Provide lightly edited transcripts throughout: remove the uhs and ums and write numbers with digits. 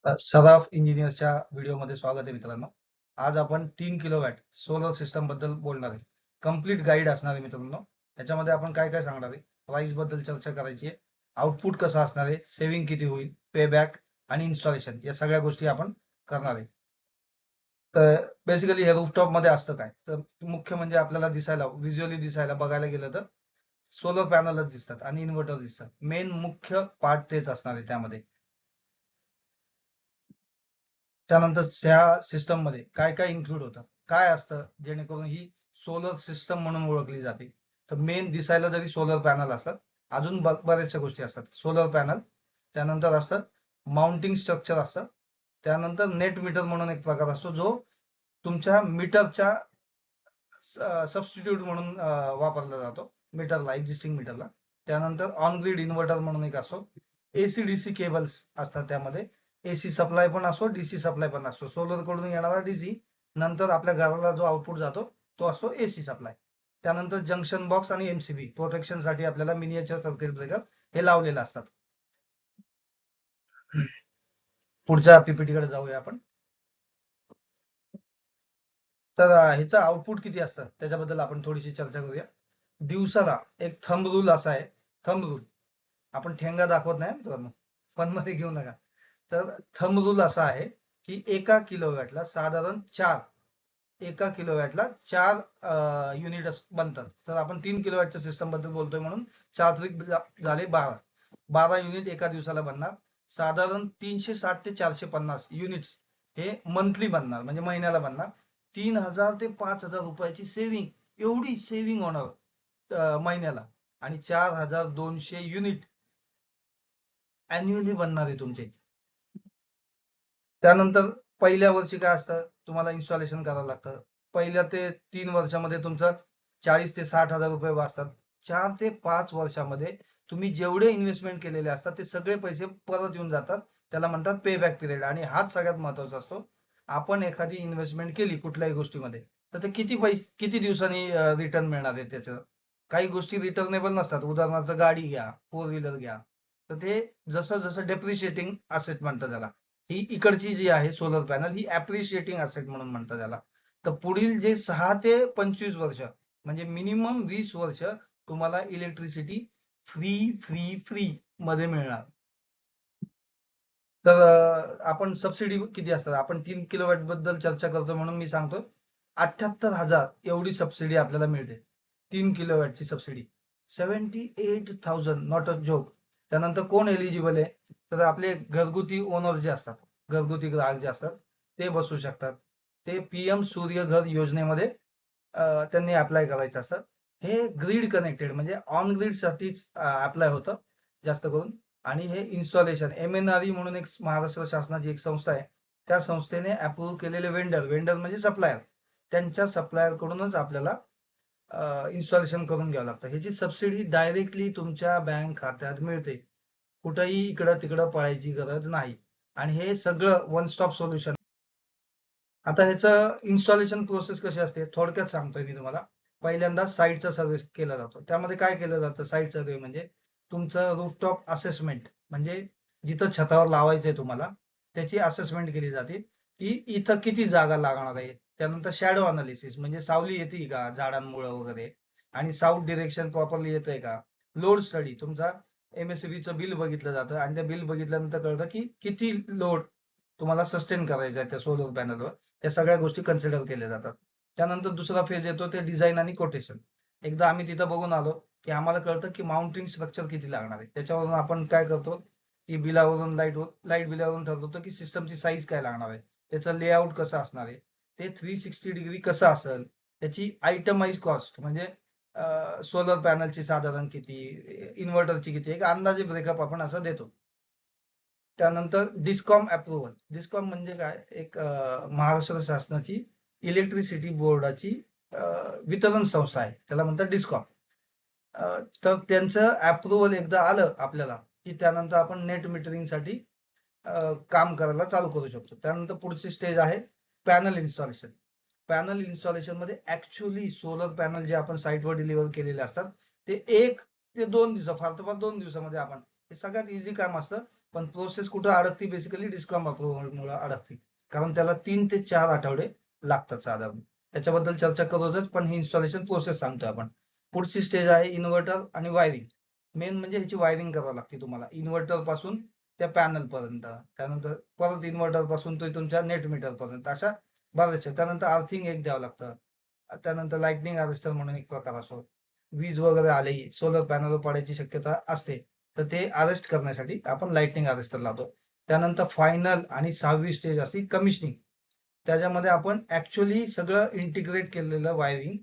सराफ इंजिनियर्सच्या व्हिडिओमध्ये स्वागत आहे मित्रांनो. आज आपण 3 किलोवॅट सोलर सिस्टम बद्दल बोलणार आहे. कंप्लीट गाईड असणार आहे मित्रांनो. त्याच्यामध्ये आपण काय काय सांगणार आहे, प्राइस बद्दल चर्चा करायची आहे, आउटपुट कसं असणार आहे, सेव्हिंग किती होईल, पेबॅक आणि इन्स्टॉलेशन या सगळ्या गोष्टी आपण करणार आहे. तर बेसिकली हे रूफटॉप मध्ये असतं काय, तर मुख्य म्हणजे आपल्याला दिसायला व्हिज्युअली दिसायला बघायला गेलं तर सोलर पॅनलच दिसतात आणि इन्व्हर्टर दिसतात. मेन मुख्य पार्ट तेच असणार आहे त्यामध्ये. त्यानंतर त्या सिस्टम मध्ये काय काय इन्क्लूड होतं, काय असतं जेणेकरून ही सोलर सिस्टम म्हणून ओळखली जाते. तर मेन दिसायला जरी सोलर पॅनल असतात, अजून बऱ्याचशा गोष्टी असतात. सोलर पॅनल, त्यानंतर असतं माउंटिंग स्ट्रक्चर असतं, त्यानंतर नेट मीटर म्हणून एक प्रकार असतो जो तुमच्या मीटरच्या सबस्टिट्यूट म्हणून वापरला जातो मीटरला, एक्झिस्टिंग मीटरला. त्यानंतर ऑन ग्रीड इन्व्हर्टर म्हणून एक असतो. एसी डीसी केबल्स असतात त्यामध्ये. एसी सप्लाय पण असतो, डीसी सप्लाय पण असतो. सोलर कडून येणारा डीसी, नंतर आपल्या घराला जो आउटपुट जातो तो असतो एसी सप्लाय. त्यानंतर जंक्शन बॉक्स आणि एमसीबी प्रोटेक्शन साठी आपल्याला मिनिएचर सर्किट ब्रेकर हे लावलेले असतात. पुढच्या पीपीटी कडे जाऊया आपण. तर ह्याचं आउटपुट किती असतं त्याच्याबद्दल आपण थोडीशी चर्चा करूया. दिवसाला एक थंब रूल असा आहे, थंब रूल, आपण ठेंगा दाखवत नाही मित्रांनो, पण मध्ये घेऊ नका. तर थंब रूल असा आहे की एका किलोवॅटला साधारण एका किलोवॅटला 4 युनिट बनतात. तर आपण 3 किलोवॅटच्या सिस्टम बद्दल बोलतोय म्हणून 4 त्रिक झाले 12 युनिट एका दिवसाला बनणार. साधारण 360 ते 450 युनिट्स हे मंथली बनणार, म्हणजे महिन्याला बनणार. 3000 ते 5000 रुपयाची सेव्हिंग, एवढी सेव्हिंग होणार महिन्याला. आणि 4200 युनिट अॅन्युअली बनणार आहे तुमचे. त्यानंतर पहिल्या वर्षी काय असतं, तुम्हाला इन्स्टॉलेशन करावं लागतं. पहिल्या ते 3 वर्षामध्ये तुमचं 40 ते 60 हजार रुपये वाचतात. 4 ते 5 वर्षामध्ये तुम्ही जेवढे इन्व्हेस्टमेंट केलेले असतात ते सगळे पैसे परत येऊन जातात. त्याला म्हणतात पे बॅक पिरियड. आणि हाच सगळ्यात महत्वाचा असतो. आपण एखादी इन्व्हेस्टमेंट केली कुठल्याही गोष्टीमध्ये, तर ते किती दिवसांनी रिटर्न मिळणार आहे त्याचं. काही गोष्टी रिटर्नेबल नसतात. उदाहरणार्थ गाडी घ्या, 4 व्हीलर घ्या, तर ते जसं जसं डेप्रिशिएटिंग असेट म्हणतात त्याला. ही इकडची जी आहे सोलर पॅनल, ही ऍप्रिशिएटिंग असेट म्हणून म्हणतात त्याला. तर पुढील जे 6 ते 25 वर्ष, म्हणजे मिनिमम 20 वर्ष तुम्हाला इलेक्ट्रिसिटी फ्री फ्री फ्री मध्ये मिळणार. तर आपण सबसिडी किती असतात, आपण 3 किलोवॅट बद्दल चर्चा करतो म्हणून मी सांगतो 78,000 एवढी सबसिडी आपल्याला मिळते. 3 किलोवॅटची सबसिडी 78,000, नॉट अ जोक. त्यानंतर कोण एलिजिबल आहे, तर आपले घरगुती ओनर जे असतात, घरगुती ग्राहक जे असतात ते बसू शकतात. ते पीएम सूर्यघर योजनेमध्ये त्यांनी अप्लाय करायचं असतं. हे ग्रीड कनेक्टेड, म्हणजे ऑन ग्रीड साठीच अप्लाय होतं जास्त करून. आणि हे इन्स्टॉलेशन MNRE म्हणून एक महाराष्ट्र शासनाची एक संस्था आहे, त्या संस्थेने अप्रूव्ह केलेले वेंडर म्हणजे सप्लायर, त्यांच्या सप्लायर कडूनच आपल्याला इन्स्टॉलेशन करून घ्यावं लागतं. ह्याची सबसिडी डायरेक्टली तुमच्या बँक खात्यात मिळते. कुठेही इकडं तिकडं पळायची गरज नाही. आणि हे सगळं वन स्टॉप सोल्युशन. आता ह्याचं इन्स्टॉलेशन प्रोसेस कशी असते थोडक्यात सांगतोय मी तुम्हाला. पहिल्यांदा साईटचा सर्वे केला जातो. त्यामध्ये काय केलं जातं, साईट सर्वे म्हणजे तुमचं रूफटॉप असेसमेंट, म्हणजे जिथं छतावर लावायचंय तुम्हाला त्याची असेसमेंट केली जाते की इथं किती जागा लागणार आहे. त्यानंतर शॅडो अनालिसिस, म्हणजे सावली येते का झाडांमुळे वगैरे, आणि साऊथ डिरेक्शन प्रॉपरली येतंय का. लोड स्टडी, तुमचा MSCBचं बिल बघितलं जातं आणि त्या बिल बघितल्यानंतर कळतं की किती लोड तुम्हाला सस्टेन करायचं आहे त्या सोलर पॅनलवर. त्या सगळ्या गोष्टी कन्सिडर केल्या जातात. त्यानंतर दुसरा फेज येतो ते डिझाईन आणि कोटेशन. एकदा आम्ही तिथं बघून आलो की आम्हाला कळतं की माउंटिंग स्ट्रक्चर किती लागणार आहे. त्याच्यावरून आपण काय करतो की बिलावरून लाईट बिलावरून ठरवतो की सिस्टमची साईज काय लागणार आहे, त्याचं लेआउट कसं असणार आहे, ते 360 डिग्री कसं असेल, त्याची आयटमाइज कॉस्ट, म्हणजे सोलर पॅनलची साधारण किती, इन्व्हर्टरची किती, एक अंदाजे ब्रेकअप आपण असं देतो. त्यानंतर डिस्कॉम अप्रुव्हल. डिस्कॉम म्हणजे काय, एक महाराष्ट्र शासनाची इलेक्ट्रिसिटी बोर्डाची वितरण संस्था आहे, त्याला म्हणतात डिस्कॉम. तर त्यांचं अप्रुव्हल एकदा आलं आपल्याला की त्यानंतर आपण नेट मीटरिंग साठी काम करायला चालू करू शकतो. त्यानंतर पुढची स्टेज आहे पॅनल इन्स्टॉलेशन. पॅनल इन्स्टॉलेशन मध्ये ऍक्च्युअली सोलर पॅनल जे आपण साईटवर डिलिव्हर केलेले असतात ते 1 ते 2 दिवस, फार तर फार 2 दिवसामध्ये आपण, हे सगळ्यात इझी काम असतं. पण प्रोसेस कुठं अडकती, बेसिकली डिस्कॉम अप्रुव्हलमुळे अडकती, कारण त्याला 3 ते 4 आठवडे लागतात साधारण. त्याच्याबद्दल चर्चा करूच, पण ही इन्स्टॉलेशन प्रोसेस सांगतोय आपण. पुढची स्टेज आहे इन्व्हर्टर आणि वायरिंग. मेन म्हणजे ह्याची वायरिंग करावी लागते तुम्हाला, इन्व्हर्टर पासून त्या पॅनल पर्यंत, त्यानंतर परत इन्व्हर्टर पासून तो तुमच्या नेट मीटर पर्यंत, अशा बऱ्याचशा. त्यानंतर अर्थिंग एक द्यावं लागतं. त्यानंतर लाइटनिंग अरेस्टर म्हणून एक प्रकार असतो. वीज वगैरे आली, सोलर पॅनल पडायची शक्यता असते, तर ते अरेस्ट करण्यासाठी आपण लाइटनिंग अरेस्टर लावतो. त्यानंतर फायनल आणि 6वी स्टेज असते कमिशनिंग. त्याच्यामध्ये आपण ऍक्च्युअली सगळं इंटिग्रेट केलेलं वायरिंग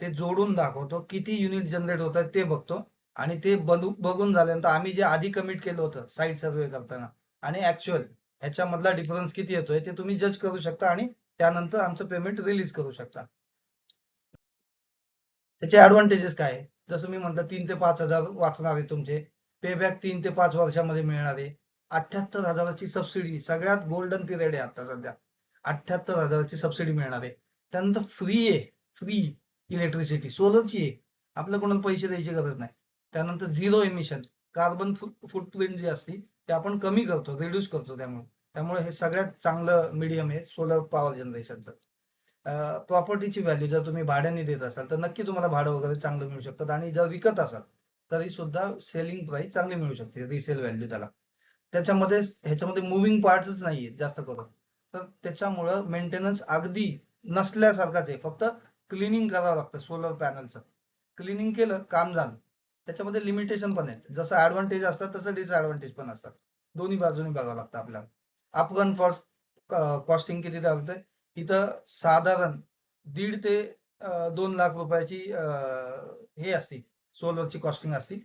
ते जोडून दाखवतो, किती युनिट जनरेट होत आहेत ते बघतो, आणि ते बघून झाल्यानंतर आम्ही जे आधी कमिट केलं होतं साईट सर्वे करताना आणि ऍक्च्युअल ह्याच्यामधला डिफरन्स किती येतोय ते तुम्ही जज करू शकता, आणि त्यानंतर आमचं पेमेंट रिलीज करू शकता. त्याचे ऍडव्हान्टेजेस काय आहे? जसं मी म्हटलं 3 ते 5 हजार वाचणार आहे तुमचे, पेबॅक 3 ते 5 वर्षामध्ये मिळणार आहे, 78,000ची सबसिडी, सगळ्यात गोल्डन पिरियड आहे आता सध्या. 78,000ची सबसिडी मिळणार आहे. त्यानंतर फ्री आहे, फ्री इलेक्ट्रिसिटी सोलरची आहे, आपल्याला कोणाला पैसे द्यायची गरज नाही. त्यानंतर झिरो एमिशन, कार्बन फुटप्रिंट जी असते ते आपण कमी करतो, रिड्यूस करतो. त्यामुळे हे सगळ्यात चांगलं मीडियम आहे सोलर पॉवर जनरेशनचं. प्रॉपर्टीची व्हॅल्यू जर तुम्ही भाड्याने देत असाल तर नक्की तुम्हाला भाडं वगैरे चांगलं मिळू शकतं, आणि जर विकत असाल तरी सुद्धा सेलिंग प्राइस चांगली मिळू शकते, रिसेल व्हॅल्यू त्याला. ह्याच्यामध्ये मुव्हिंग पार्ट्सच नाहीये जास्त करून, तर त्याच्यामुळं मेंटेनन्स अगदी नसल्यासारखाच आहे. फक्त क्लिनिंग करावं लागतं सोलर पॅनलचं. क्लिनिंग केलं काम झालं. त्याच्यामध्ये लिमिटेशन पण आहेत, जसं ऍडव्हान्टेज असतात तसं डिसएडव्हान्टेज पण असतात. दोन्ही बाजूनी बघावं लागतं आपल्याला. अपफ्रंट कॉस्टिंग किती लागते? इथं साधारण 1.5 ते 2 लाख रुपयाची हे असते, सोलरची कॉस्टिंग असते.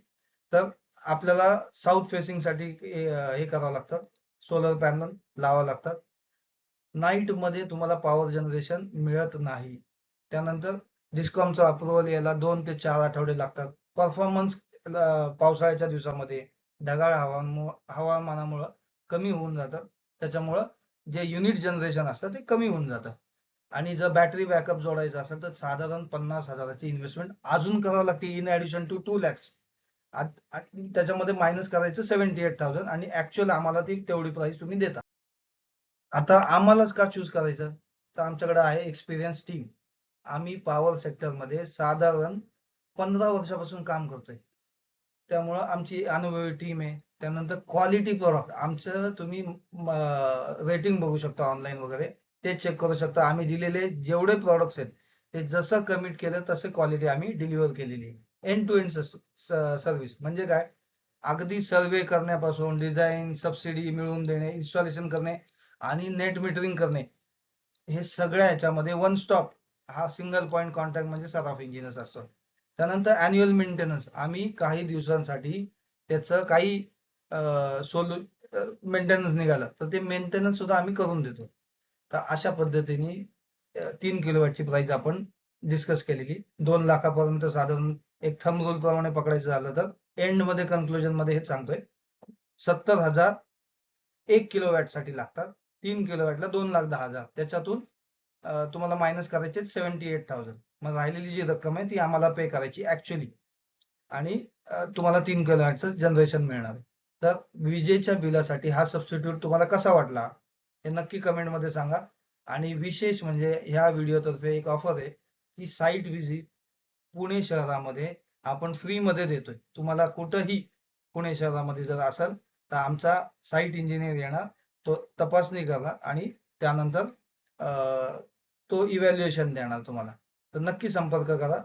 तर आपल्याला साऊथ फेसिंग साठी हे करावं लागतं, सोलर पॅनल लावावं लागतात. नाईट मध्ये तुम्हाला पॉवर जनरेशन मिळत नाही. त्यानंतर डिस्कॉमचं अप्रुव्हल यायला 2 ते 4 आठवडे लागतात. परफॉर्मन्स पावसाळ्याच्या दिवसामध्ये ढगाळ हवामानामुळं कमी होऊन जातं, त्याच्यामुळं जे युनिट जनरेशन असतं ते कमी होऊन जातं. आणि जर बॅटरी बॅकअप जोडायचा असेल तर साधारण 50,000ची इन्व्हेस्टमेंट अजून करावी लागते, इन ऍडिशन टू 2 lakhs. त्याच्यामध्ये मायनस करायचं 78,000, आणि ऍक्च्युअल आम्हाला ती तेवढी प्राइस तुम्ही देता. आता आम्हालाच का चूज करायचं? तर आमच्याकडे आहे एक्सपिरियन्स टीम. आम्ही पॉवर सेक्टरमध्ये साधारण 15 वर्षापासून काम करतोय, त्यामुळं आमची अनुभवी टीम आहे. त्यानंतर क्वालिटी प्रॉडक्ट आमचं तुम्ही रेटिंग बघू शकता ऑनलाईन वगैरे, ते चेक करू शकता. आम्ही दिलेले जेवढे प्रॉडक्ट्स आहेत ते जसं कमिट केलं तसं क्वालिटी आम्ही डिलिव्हर केलेली आहे. एंड टू एंड सर्व्हिस म्हणजे काय? अगदी सर्वे करण्यापासून डिझाईन, सबसिडी मिळवून देणे, इन्स्टॉलेशन करणे आणि नेट मीटरिंग करणे, हे सगळ्या ह्याच्यामध्ये वन स्टॉप हा सिंगल पॉइंट कॉन्टॅक्ट म्हणजे सराफ इंजिनियर्स असतो. त्यानंतर अॅन्युअल मेंटेनन्स, आम्ही काही दिवसांसाठी त्याचं काही मेंटेनन्स निघालं तर ते मेंटेनन्स सुद्धा आम्ही करून देतो. तर अशा पद्धतीने 3 किलोवॅटची प्राइस आपण डिस्कस केलेली. 2 लाखापर्यंत साधारण एक थंब रूल प्रमाणे पकडायचं झालं तर एंड मध्ये कन्क्लुजन मध्ये हेच सांगतोय, 70,000 1 किलोवॅट साठी लागतात. 3 किलोवॅटला 2,10,000, त्याच्यातून तुम्हाला मायनस करायचे 78,000. मग राहिलेली जी रक्कम आहे ती आम्हाला पे करायची ऍक्च्युअली, आणि तुम्हाला 3 किलोवॅटचं जनरेशन मिळणार. तर विजेच्या बिलासाठी हा सबस्टिट्यूट तुम्हाला कसा वाटला हे नक्की कमेंट मध्ये सांगा. आणि विशेष म्हणजे ह्या व्हिडिओतर्फे एक ऑफर आहे की साईट व्हिजिट पुणे शहरामध्ये आपण फ्री मध्ये देतोय. तुम्हाला कुठंही पुणे शहरामध्ये जर असेल तर आमचा साईट इंजिनियर येणार, तो तपासणी करणार आणि त्यानंतर तो इव्हॅल्युएशन देणार तुम्हाला. तर नक्की संपर्क करा.